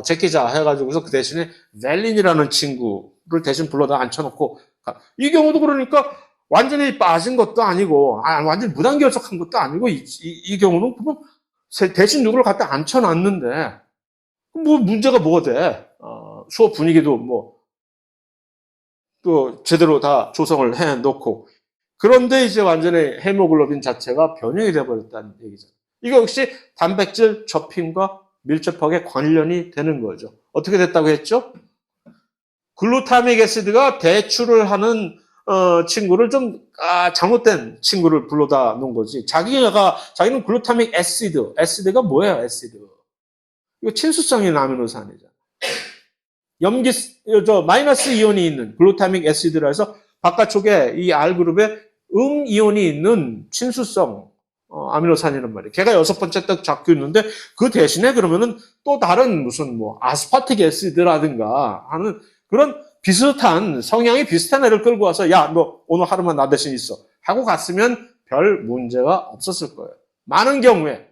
제끼자 해가지고서 그 대신에 밸린이라는 친구를 대신 불러다 앉혀놓고, 이 경우도 그러니까 완전히 빠진 것도 아니고, 완전히 무단결석한 것도 아니고, 이 경우는 그럼 대신 누구를 갖다 앉혀놨는데, 뭐 문제가 뭐가 돼? 수업 분위기도 또 제대로 다 조성을 해놓고. 그런데 이제 완전히 헤모글로빈 자체가 변형이 돼버렸다는 얘기죠. 이거 역시 단백질 접힘과 밀접하게 관련이 되는 거죠. 어떻게 됐다고 했죠? 글루타믹 애시드가 대출을 하는 친구를 좀 잘못된 친구를 불러다 놓은 거지. 자기는 글루타믹 애시드가 뭐예요? 애시드. 이거 친수성인 아미노산이죠. 마이너스 이온이 있는 글루타믹 애시드라 해서 바깥쪽에 이 R그룹에 이온이 있는 친수성 아미노산이란 말이에요. 걔가 6번째 딱 잡혀 있는데, 그 대신에 그러면은 또 다른 무슨 아스파틱 애시드라든가 하는 그런 비슷한, 성향이 비슷한 애를 끌고 와서, 야, 너 오늘 하루만 나 대신 있어 하고 갔으면 별 문제가 없었을 거예요. 많은 경우에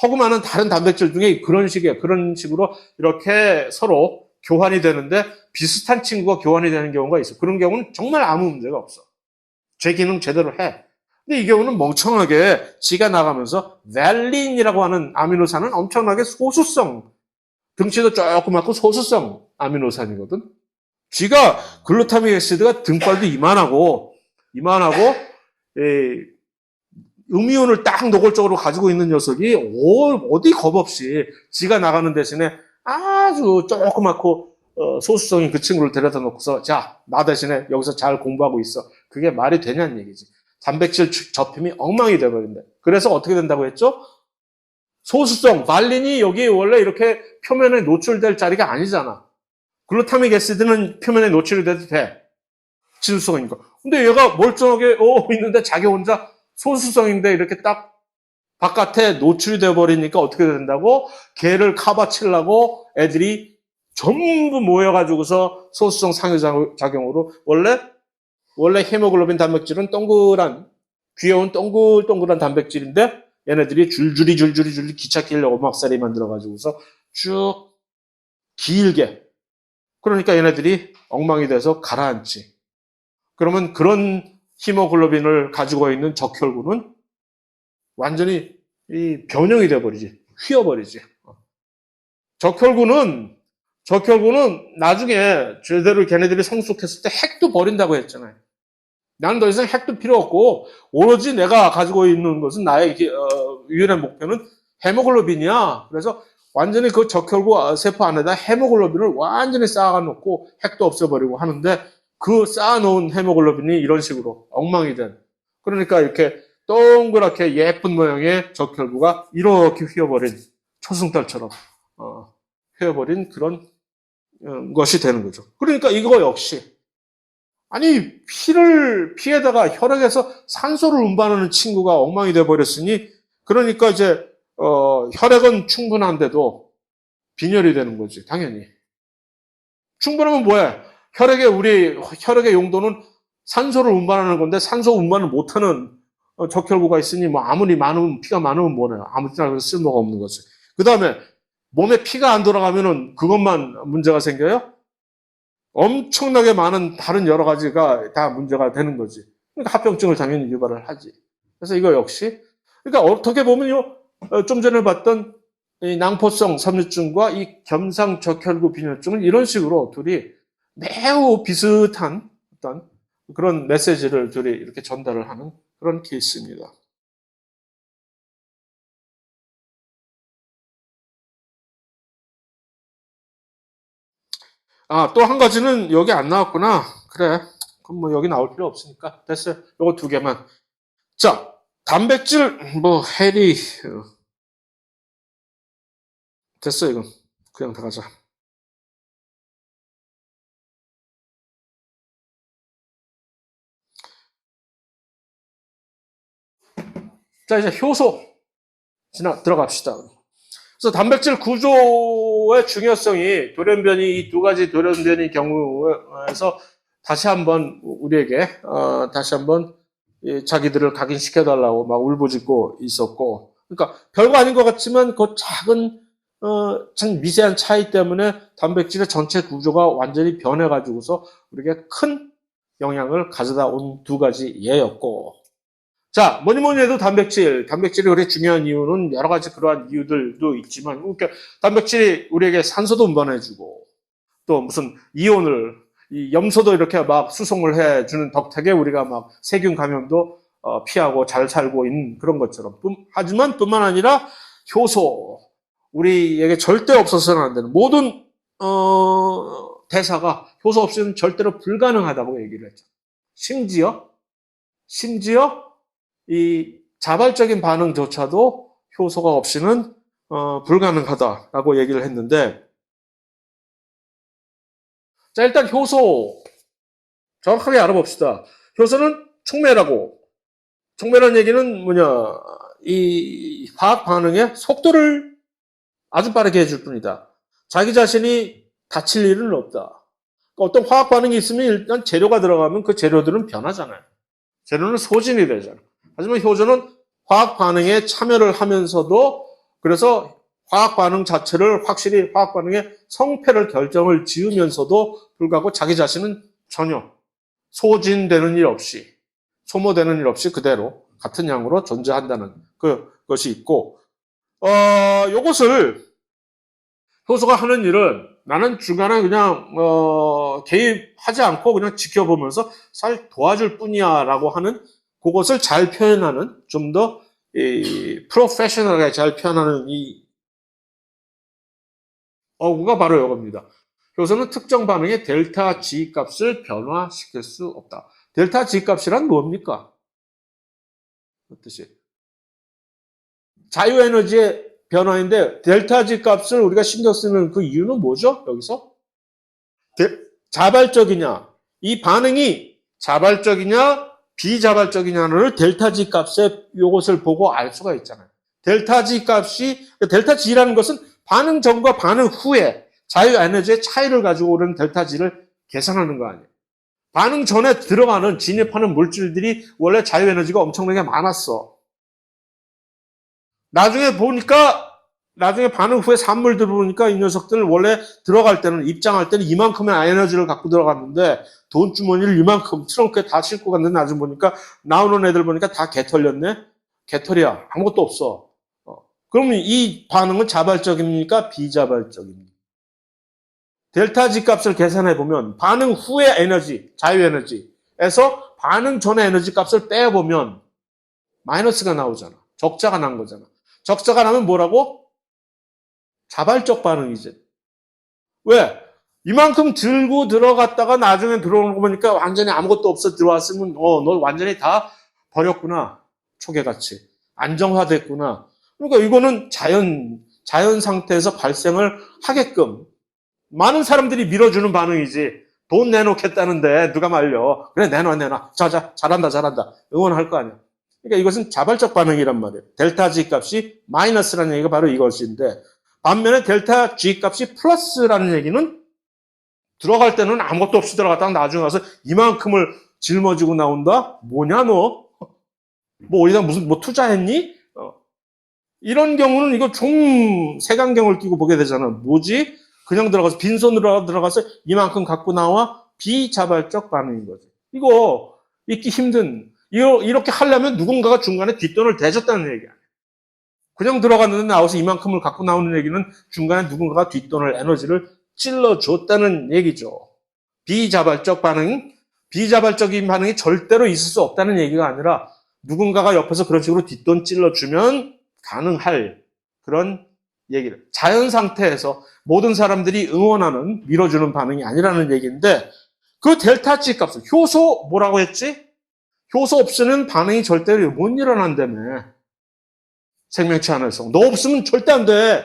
허구 많은 다른 단백질 중에 그런 식으로 이렇게 서로 교환이 되는데, 비슷한 친구가 교환이 되는 경우가 있어. 그런 경우는 정말 아무 문제가 없어. 제 기능 제대로 해. 근데 이 경우는 멍청하게 지가 나가면서 밸린이라고 하는 아미노산은 엄청나게 소수성, 등치도 조그맣고 소수성 아미노산이거든. 지가 글루타믹 애시드가 등발도 이만하고 음이온을 딱 노골적으로 가지고 있는 녀석이 어디 겁 없이 지가 나가는 대신에 아주 조그맣고 소수성인 그 친구를 데려다 놓고서, 자, 나 대신에 여기서 잘 공부하고 있어. 그게 말이 되냐는 얘기지. 단백질 접힘이 엉망이 돼버린다. 그래서 어떻게 된다고 했죠? 소수성, 발린이 여기 원래 이렇게 표면에 노출될 자리가 아니잖아. 글루타믹 애시드는 표면에 노출이 돼도 돼. 친수성이니까. 근데 얘가 멀쩡하게 있는데 자기 혼자 소수성인데 이렇게 딱 바깥에 노출이 돼버리니까 어떻게 된다고? 걔를 카바치려고 애들이 전부 모여가지고서 소수성 상호작용으로, 원래 헤모글로빈 단백질은 동그란, 귀여운 동글동글한 단백질인데, 얘네들이 줄줄이 기찻길 오막살이 만들어가지고서 쭉 길게 그러니까 얘네들이 엉망이 돼서 가라앉지. 그러면 그런 히모글로빈을 가지고 있는 적혈구는 완전히 이 변형이 돼버리지. 휘어버리지. 적혈구는 나중에 제대로 걔네들이 성숙했을 때 핵도 버린다고 했잖아요. 나는 더 이상 핵도 필요 없고 오로지 내가 가지고 있는 것은 나의 유일한 목표는 헤모글로빈이야. 그래서 완전히 그 적혈구 세포 안에다 헤모글로빈을 완전히 쌓아놓고 핵도 없애버리고 하는데 그 쌓아놓은 헤모글로빈이 이런 식으로 엉망이 된. 그러니까 이렇게 동그랗게 예쁜 모양의 적혈구가 이렇게 휘어버린 초승달처럼 휘어버린 그런 것이 되는 거죠. 그러니까 이거 역시 아니 피에다가 혈액에서 산소를 운반하는 친구가 엉망이 돼 버렸으니 그러니까 이제 혈액은 충분한데도 빈혈이 되는 거지 당연히. 충분하면 뭐해? 우리 혈액의 용도는 산소를 운반하는 건데 산소 운반을 못하는 적혈구가 있으니 뭐 아무리 많으면 피가 많으면 뭐래? 아무 때나 쓸모가 없는 거지. 그 다음에 몸에 피가 안 돌아가면은 그것만 문제가 생겨요? 엄청나게 많은 다른 여러 가지가 다 문제가 되는 거지. 그러니까 합병증을 당연히 유발을 하지. 그래서 이거 역시 그러니까 어떻게 보면요, 좀 전에 봤던 이 낭포성 섬유증과 이 겸상적혈구 빈혈증은 이런 식으로 둘이 매우 비슷한 어떤 그런 메시지를 둘이 이렇게 전달을 하는 그런 케이스입니다. 아, 또 한 가지는 여기 안 나왔구나. 그래. 그럼 뭐 여기 나올 필요 없으니까. 됐어요. 요거 두 개만. 자, 단백질, 뭐, 해리, 됐어, 이건. 그냥 다 가자. 자, 이제 효소. 들어갑시다. 그래서 단백질 구조의 중요성이 돌연변이, 이 두 가지 돌연변이 경우에서 다시 한번 우리에게, 다시 한번 자기들을 각인시켜달라고 막 울부짖고 있었고, 그러니까 별거 아닌 것 같지만 그 작은, 참 미세한 차이 때문에 단백질의 전체 구조가 완전히 변해가지고서 우리에게 큰 영향을 가져다 온 두 가지 예였고, 자, 뭐니 해도 단백질이 그렇게 중요한 이유는 여러 가지 그러한 이유들도 있지만, 그러니까 단백질이 우리에게 산소도 운반해주고, 또 무슨 이온을, 이 염소도 이렇게 막 수송을 해주는 덕택에 우리가 막 세균 감염도 피하고 잘 살고 있는 그런 것처럼. 하지만 뿐만 아니라 효소, 우리에게 절대 없어서는 안 되는 모든, 대사가 효소 없이는 절대로 불가능하다고 얘기를 했죠. 심지어 이 자발적인 반응조차도 효소가 없이는 불가능하다라고 얘기를 했는데, 자, 일단 효소 정확하게 알아봅시다. 효소는 촉매라는 얘기는 뭐냐, 이 화학 반응의 속도를 아주 빠르게 해줄 뿐이다. 자기 자신이 다칠 일은 없다. 어떤 화학 반응이 있으면 일단 재료가 들어가면 그 재료들은 변하잖아요. 재료는 소진이 되잖아요. 하지만 효소는 화학 반응에 참여를 하면서도 그래서 화학 반응 자체를 확실히 화학 반응의 성패를 결정을 지으면서도 불구하고 자기 자신은 전혀 소진되는 일 없이 소모되는 일 없이 그대로 같은 양으로 존재한다는 그것이 있고 요것을 효소가 하는 일은 나는 중간에 그냥 개입하지 않고 그냥 지켜보면서 살 도와줄 뿐이야라고 하는 그것을 잘 표현하는 좀 더 프로페셔널하게 잘 표현하는 이 어구가 바로 이겁니다. 효소는 특정 반응의 델타 G 값을 변화시킬 수 없다. 델타 G 값이란 뭡니까? 그 뜻이 자유에너지의 변화인데 델타 G 값을 우리가 신경 쓰는 그 이유는 뭐죠? 여기서 자발적이냐 이 반응이 자발적이냐 비자발적이냐를 델타 G 값에 이것을 보고 알 수가 있잖아요. 델타 G 값이 델타 G라는 것은 반응 전과 반응 후에 자유에너지의 차이를 가지고 오는 델타 G를 계산하는 거 아니에요. 반응 전에 들어가는 진입하는 물질들이 원래 자유에너지가 엄청나게 많았어. 나중에 보니까 나중에 반응 후에 산물 들어보니까 이 녀석들 원래 들어갈 때는, 입장할 때는 이만큼의 에너지를 갖고 들어갔는데 돈 주머니를 이만큼 트렁크에 다 싣고 갔는데 나중에 보니까 나오는 애들 보니까 다 개 털렸네? 개털이야. 아무것도 없어. 그러면 이 반응은 자발적입니까? 비자발적입니까? 델타 G 값을 계산해 보면 반응 후의 에너지, 자유에너지에서 반응 전의 에너지 값을 빼보면 마이너스가 나오잖아. 적자가 난 거잖아. 적자가 나면 뭐라고? 자발적 반응이지. 왜? 이만큼 들고 들어갔다가 나중에 들어오는 거 보니까 완전히 아무것도 없어 들어왔으면 너 완전히 다 버렸구나. 초계같이. 안정화됐구나. 그러니까 이거는 자연 상태에서 발생을 하게끔 많은 사람들이 밀어주는 반응이지. 돈 내놓겠다는데 누가 말려. 그래 내놔. 자 잘한다. 응원할 거 아니야. 그러니까 이것은 자발적 반응이란 말이에요. 델타 G 값이 마이너스라는 얘기가 바로 이것인데 반면에 델타 G 값이 플러스라는 얘기는 들어갈 때는 아무것도 없이 들어갔다가 나중에 와서 이만큼을 짊어지고 나온다? 뭐냐 너? 뭐 어디다 무슨 뭐 투자했니? 이런 경우는 이거 좀 색안경을 끼고 보게 되잖아. 뭐지? 그냥 들어가서 빈손으로 들어가서 이만큼 갖고 나와 비자발적 반응인 거지. 이거 있기 힘든. 이렇게 하려면 누군가가 중간에 뒷돈을 대줬다는 얘기야. 그냥 들어갔는데 나와서 이만큼을 갖고 나오는 얘기는 중간에 누군가가 뒷돈을 에너지를 찔러줬다는 얘기죠. 비자발적 반응, 비자발적인 반응이 절대로 있을 수 없다는 얘기가 아니라 누군가가 옆에서 그런 식으로 뒷돈 찔러주면 가능할 그런 얘기를. 자연 상태에서 모든 사람들이 응원하는, 밀어주는 반응이 아니라는 얘기인데 그 델타 G 값을 효소 뭐라고 했지? 효소 없이는 반응이 절대로 못 일어난다며. 생명체 안에서. 너 없으면 절대 안 돼.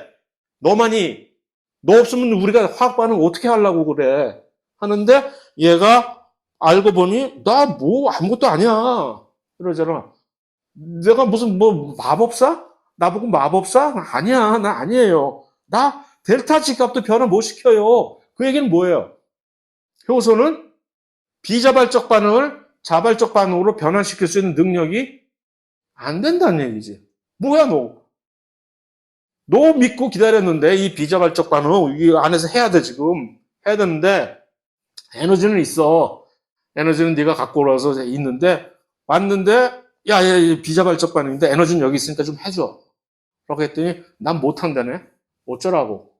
너 없으면 우리가 화학 반응 어떻게 하려고 그래. 하는데 얘가 알고 보니 나 뭐 아무것도 아니야. 그러잖아. 내가 무슨 뭐 마법사? 나보고 마법사? 아니야. 나 아니에요. 나 델타 G 값도 변화 못 시켜요. 그 얘기는 뭐예요? 효소는 비자발적 반응을 자발적 반응으로 변환시킬 수 있는 능력이 안 된다는 얘기지. 뭐야 너? 너 믿고 기다렸는데 이 비자발적 반응 이 안에서 해야 돼 지금. 해야 되는데 에너지는 있어. 에너지는 네가 갖고 올라서 있는데 왔는데 야, 비자발적 반응인데 에너지는 여기 있으니까 좀 해줘. 그렇게 했더니 난 못한다네. 어쩌라고.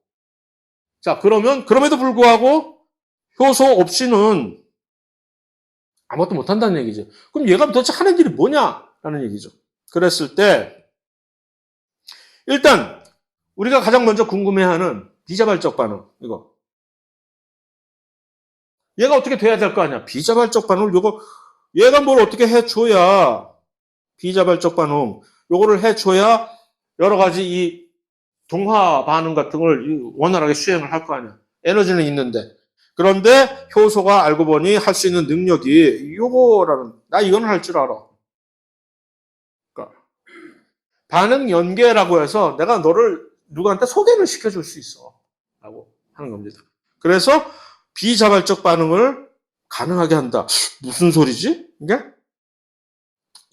자, 그러면 그럼에도 불구하고 효소 없이는 아무것도 못한다는 얘기죠. 그럼 얘가 도대체 하는 일이 뭐냐라는 얘기죠. 그랬을 때 일단 우리가 가장 먼저 궁금해하는 비자발적 반응 이거 얘가 어떻게 돼야 될 거 아니야. 비자발적 반응을 얘가 뭘 어떻게 해줘야 비자발적 반응 요거를 해줘야 여러 가지 이 동화 반응 같은 걸 원활하게 수행을 할 거 아니야. 에너지는 있는데 그런데 효소가 알고 보니 할 수 있는 능력이 요거라는 나 이거는 할 줄 알아. 그러니까 반응 연계라고 해서 내가 너를 누구한테 소개를 시켜줄 수 있어. 라고 하는 겁니다. 그래서 비자발적 반응을 가능하게 한다. 무슨 소리지? 이게?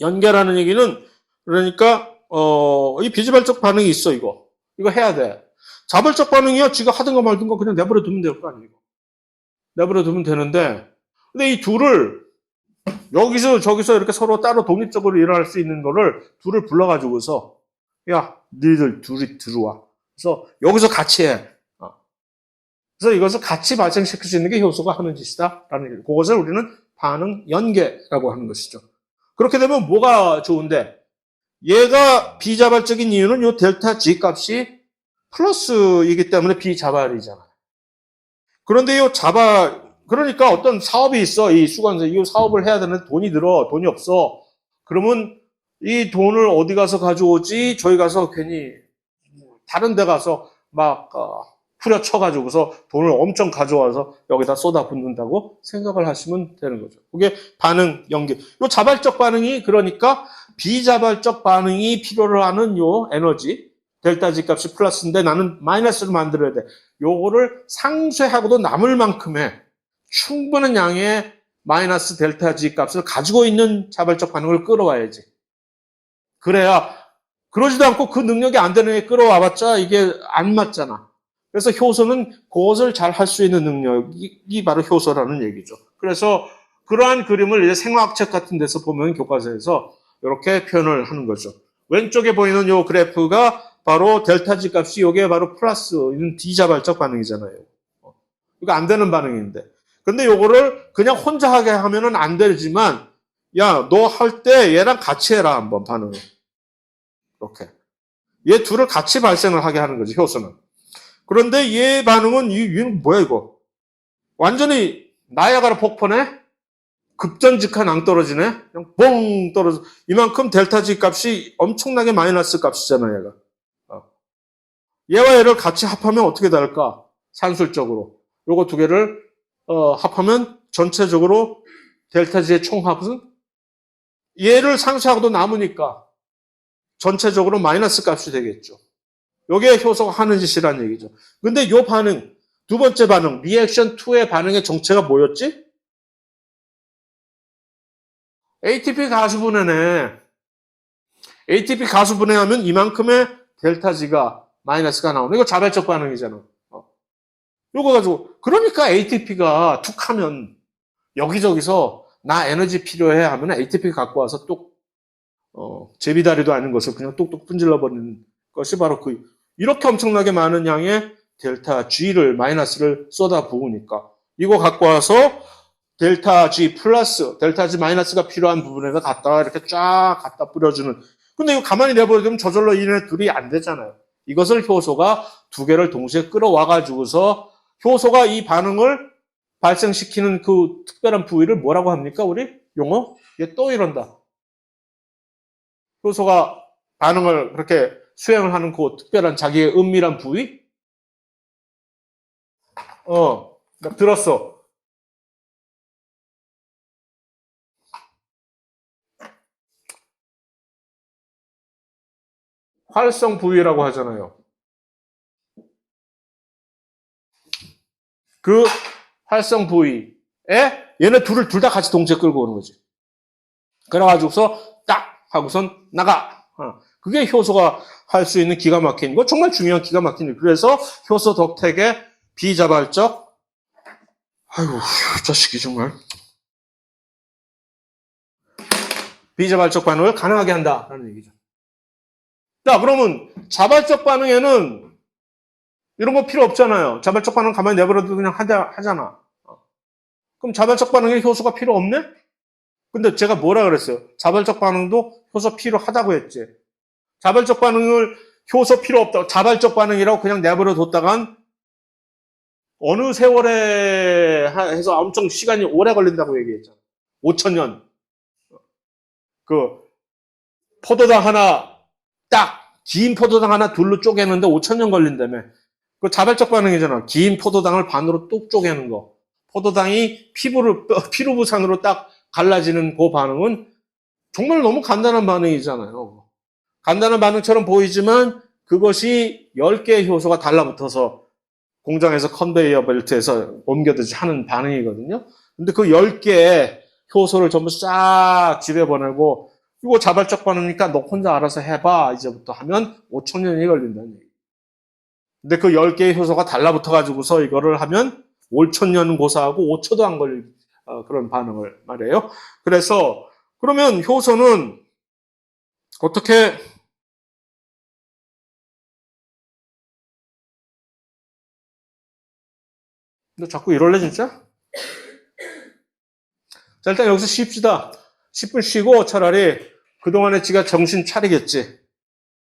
연계라는 얘기는 그러니까 이 비자발적 반응이 있어 이거. 이거 해야 돼. 자발적 반응이야. 지가 하든가 말든가 그냥 내버려 두면 될 거 아니에요. 내버려 두면 되는데 근데 이 둘을 여기서 저기서 이렇게 서로 따로 독립적으로 일어날 수 있는 거를 둘을 불러가지고서 야 너희들 둘이 들어와. 그래서 여기서 같이 해. 그래서 이것을 같이 발생시킬 수 있는 게 효소가 하는 짓이다라는 얘기예요. 그것을 우리는 반응 연계라고 하는 것이죠. 그렇게 되면 뭐가 좋은데 얘가 비자발적인 이유는 이 델타 G 값이 플러스이기 때문에 비자발이잖아요. 그런데 이 그러니까 어떤 사업이 있어. 이 수건사, 이 사업을 해야 되는데 돈이 들어. 돈이 없어. 그러면 이 돈을 어디 가서 가져오지? 저희 가서 괜히 다른 데 가서 막 후려쳐가지고서 돈을 엄청 가져와서 여기다 쏟아붓는다고 생각을 하시면 되는 거죠. 그게 반응 연계. 요 자발적 반응이 그러니까 비자발적 반응이 필요로 하는 요 에너지 델타 G 값이 플러스인데 나는 마이너스를 만들어야 돼. 요거를 상쇄하고도 남을 만큼의 충분한 양의 마이너스 델타 G 값을 가지고 있는 자발적 반응을 끌어와야지. 그래야 그러지도 않고 그 능력이 안 되는 애 끌어와봤자 이게 안 맞잖아. 그래서 효소는 그것을 잘 할 수 있는 능력이 바로 효소라는 얘기죠. 그래서 그러한 그림을 이제 생화학책 같은 데서 보면 교과서에서 이렇게 표현을 하는 거죠. 왼쪽에 보이는 요 그래프가 바로 델타 G 값이 이게 바로 플러스 D자발적 반응이잖아요. 이거 안 되는 반응인데. 근데 요거를 그냥 혼자 하게 하면은 안 되지만, 야, 너 할 때 얘랑 같이 해라, 한번 반응을. 이렇게. 얘 둘을 같이 발생을 하게 하는 거지, 효소는. 그런데 얘 반응은, 얘는 뭐야, 이거? 완전히 나야가라 폭포네? 급전직한 낭떠러지네? 그냥 뻥 떨어져. 이만큼 델타 G 값이 엄청나게 마이너스 값이잖아, 얘가. 얘와 얘를 같이 합하면 어떻게 될까? 산술적으로. 요거 두 개를 합하면 전체적으로 델타 G의 총합은 얘를 상쇄하고도 남으니까 전체적으로 마이너스 값이 되겠죠. 요게 효소가 하는 짓이란 얘기죠. 근데 요 반응, 두 번째 반응, 리액션 2의 반응의 정체가 뭐였지? ATP 가수분해네. ATP 가수분해하면 이만큼의 델타 G가 마이너스가 나오는 이거 자발적 반응이잖아. 요거 가지고 그러니까 ATP가 툭 하면 여기저기서 나 에너지 필요해 하면 ATP 갖고 와서 뚝 제비다리도 아닌 것을 그냥 뚝뚝 분질러 버리는 것이 바로 그 이렇게 엄청나게 많은 양의 델타 G를 마이너스를 쏟아 부으니까 이거 갖고 와서 델타 G 플러스 델타 G 마이너스가 필요한 부분에다 갖다가 이렇게 쫙 갖다 뿌려주는. 근데 이거 가만히 내버려두면 저절로 이네 둘이 안 되잖아요. 이것을 효소가 두 개를 동시에 끌어와 가지고서 효소가 이 반응을 발생시키는 그 특별한 부위를 뭐라고 합니까? 우리 용어? 얘 또 이런다. 효소가 반응을 그렇게 수행을 하는 그 특별한 자기의 은밀한 부위? 나 들었어. 활성 부위라고 하잖아요. 그 활성 부위에 얘네 둘을 둘 다 같이 동시에 끌고 오는 거지. 그래가지고서 딱 하고선 나가. 그게 효소가 할 수 있는 기가 막힌 거, 정말 중요한 기가 막힌 일. 그래서 효소 덕택의 비자발적, 아이고, 자식이 정말. 비자발적 반응을 가능하게 한다라는 얘기죠. 자, 그러면 자발적 반응에는 이런 거 필요 없잖아요. 자발적 반응 가만히 내버려도 그냥 하잖아. 그럼 자발적 반응에 효소가 필요 없네? 근데 제가 뭐라 그랬어요? 자발적 반응도 효소 필요하다고 했지. 자발적 반응을 효소 필요 없다고, 자발적 반응이라고 그냥 내버려 뒀다간 어느 세월에 해서 엄청 시간이 오래 걸린다고 얘기했잖아. 5,000년. 그 포도당 하나 딱 긴 포도당 하나 둘로 쪼개는데 5,000년 걸린다며. 그 자발적 반응이잖아. 긴 포도당을 반으로 뚝 쪼개는 거. 포도당이 피로 부산으로 딱 갈라지는 그 반응은 정말 너무 간단한 반응이잖아요. 간단한 반응처럼 보이지만 그것이 10개의 효소가 달라붙어서 공장에서 컨베이어 벨트에서 옮겨듯이 하는 반응이거든요. 근데 그 10개의 효소를 전부 싹 집에 보내고 이거 자발적 반응이니까 너 혼자 알아서 해봐 이제부터 하면 5,000년이 걸린다는 얘기. 근데 그 10개의 효소가 달라붙어 가지고서 이거를 하면 5,000년 고사하고 5초도 안 걸릴 그런 반응을 말해요. 그래서 그러면 효소는 어떻게 너 자꾸 이럴래 진짜? 자 일단 여기서 쉽시다. 10분 쉬고 차라리 그동안에 지가 정신 차리겠지.